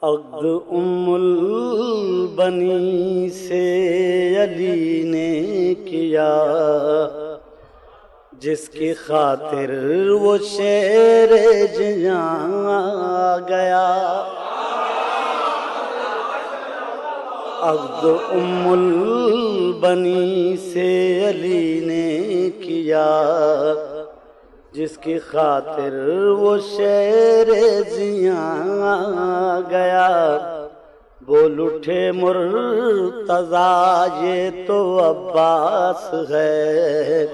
عقد البنی سے علی نے کیا، جس کی خاطر وہ شیر جہاں گیا۔ عقد البنی سے علی نے کیا، جس کی خاطر وہ شیر زیاں گیا۔ بول اٹھے مرتضیٰ یہ تو عباس ہے،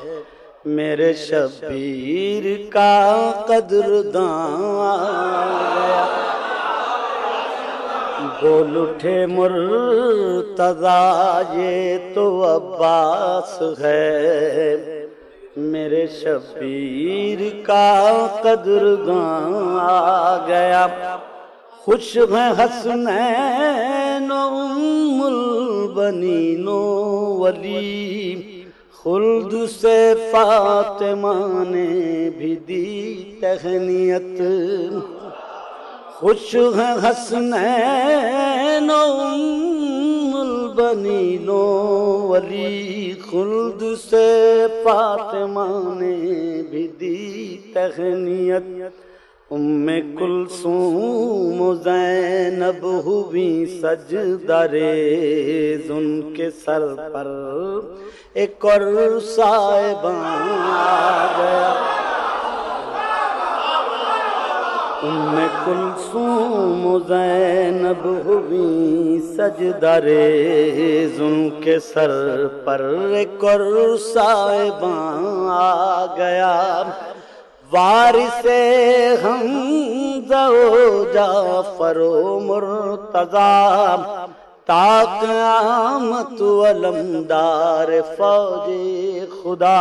میرے شبیر کا قدرداں گیا۔ بول اٹھے مرتضیٰ یہ تو عباس ہے، میرے شبیر کا قدرداں آ گیا۔ خوش ہیں حسنین و ام البنین و ولی، خلد سے فاطمہ نے بھی دی تہنیت۔ خوش ہیں حسنین و ام البنین و ولی، خلد سے فاطمہ نے بھی دی تہنیت۔ ام کلثوم و زینب ہوئی سجدہ ریز، ان کے سر پر ایک اور صاحباں آ گیا۔ ام کلثوم و زینب ہوئی سجدہ ریز، ان کے سر پر ایک اور صاحباں آ گیا۔ وارث حمزہ و جعفر و مرتضیٰ، تا قیامت علمدار فوج خدا۔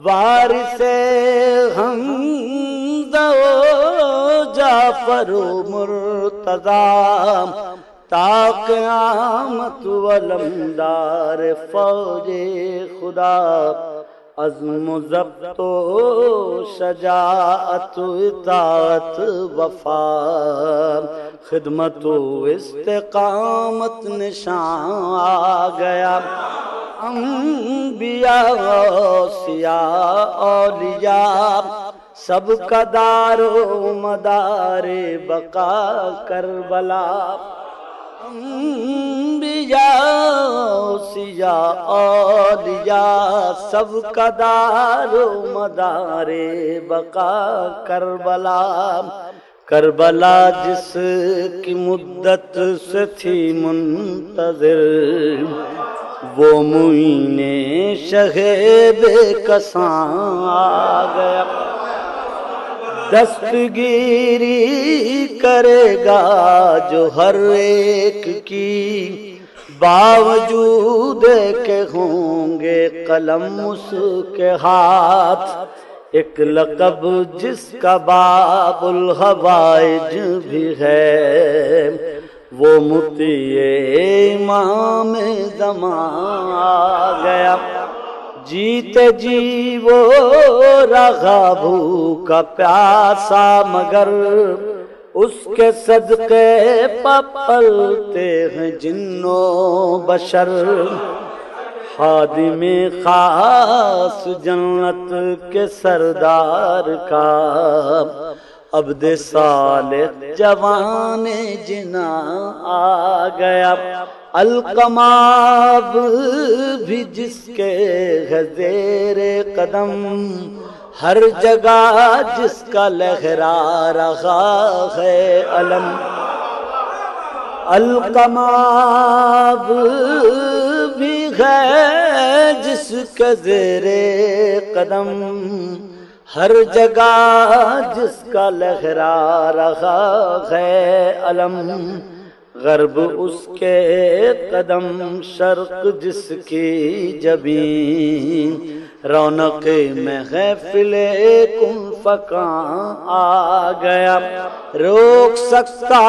وارث حمزہ و جعفر و مرتضیٰ، تا قیامت علمدار فوج خدا۔ عزم و ضبط و شجاعت و اطاعت وفا، خدمت و استقامت نشان آ گیا۔ انبیاء اوصیاء اولیاء سب کا دار و مدار بقا کربلا۔ انبیاء اوصیاء اولیاء سب کا دار و مدار بقا کربلا۔ کربلا جس کی مدت سے تھی منتظر، وہ معین شہ بے کساں آ گیا۔ دستگیری کرے گا جو ہر ایک کی، باوجود کہ ہوں گے قلم اس کے ہاتھ۔ ایک لقب جس کا باب الحوائج بھی ہے، وہ مطیع امام زمان آ گیا۔ جیتے جی وہ رہا بھوکا پیاسا، مگر اس کے صدقے پلتے ہیں جن و بشر۔ خادم خاص جنت کے سردار کا، عبد صالح جوان جنا آ گیا۔ القماب بھی جس کے ہے زیر قدم، ہر جگہ جس کا لہرا رہا ہے علم۔ القماب بھی ہے جس کے زیر قدم، ہر جگہ جس کا لہرا رہا ہے علم۔ غرب اس کے قدم، شرق جس کی جبین، رونق محفل کن فکاں آ گیا۔ روک سکتا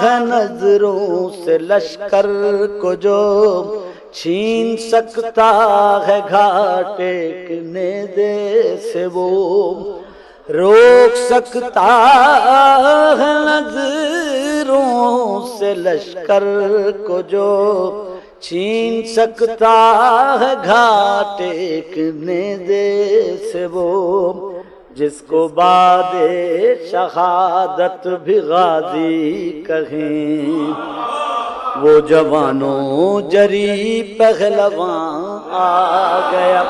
ہے نظروں سے لشکر کو جو، چھین سکتا ہے گھاٹے کے نیزے سے وہ۔ روک سکتا ہے نظر تیروں سے لشکر کو جو چھین سکتا ہے گھاٹ ایک نیزے سے وہ، جس کو بعد شہادت بھی غازی کہیں، وہ جوانوں جری پہلوان آ گیا۔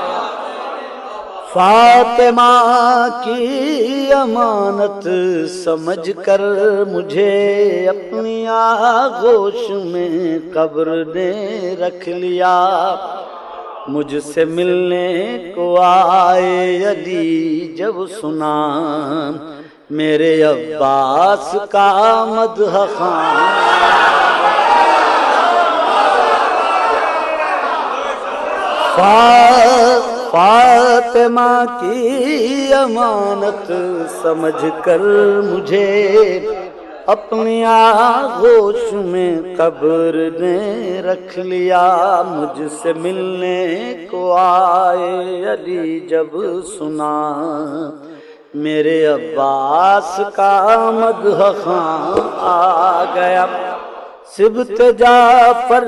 فاطمہ کی امانت سمجھ کر مجھے اپنی آغوش میں قبر نے رکھ لیا، مجھ سے ملنے کو آئے علی جب سنا میرے عباس کا مدح خوان۔ فاطمہ کی امانت سمجھ کر مجھے اپنی آغوش میں قبر نے رکھ لیا، مجھ سے ملنے کو آئے علی جب سنا میرے عباس کا مدح خوان آ گیا۔ سبط جعفر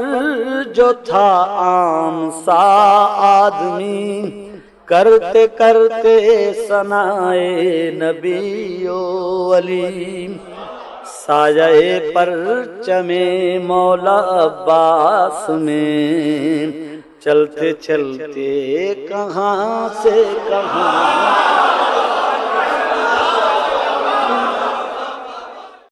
جو تھا عام سا آدمی، کرتے کرتے ثنائے نبی و ولی، سایہ پرچم مولا عباس میں چلتے چلتے کہاں سے کہاں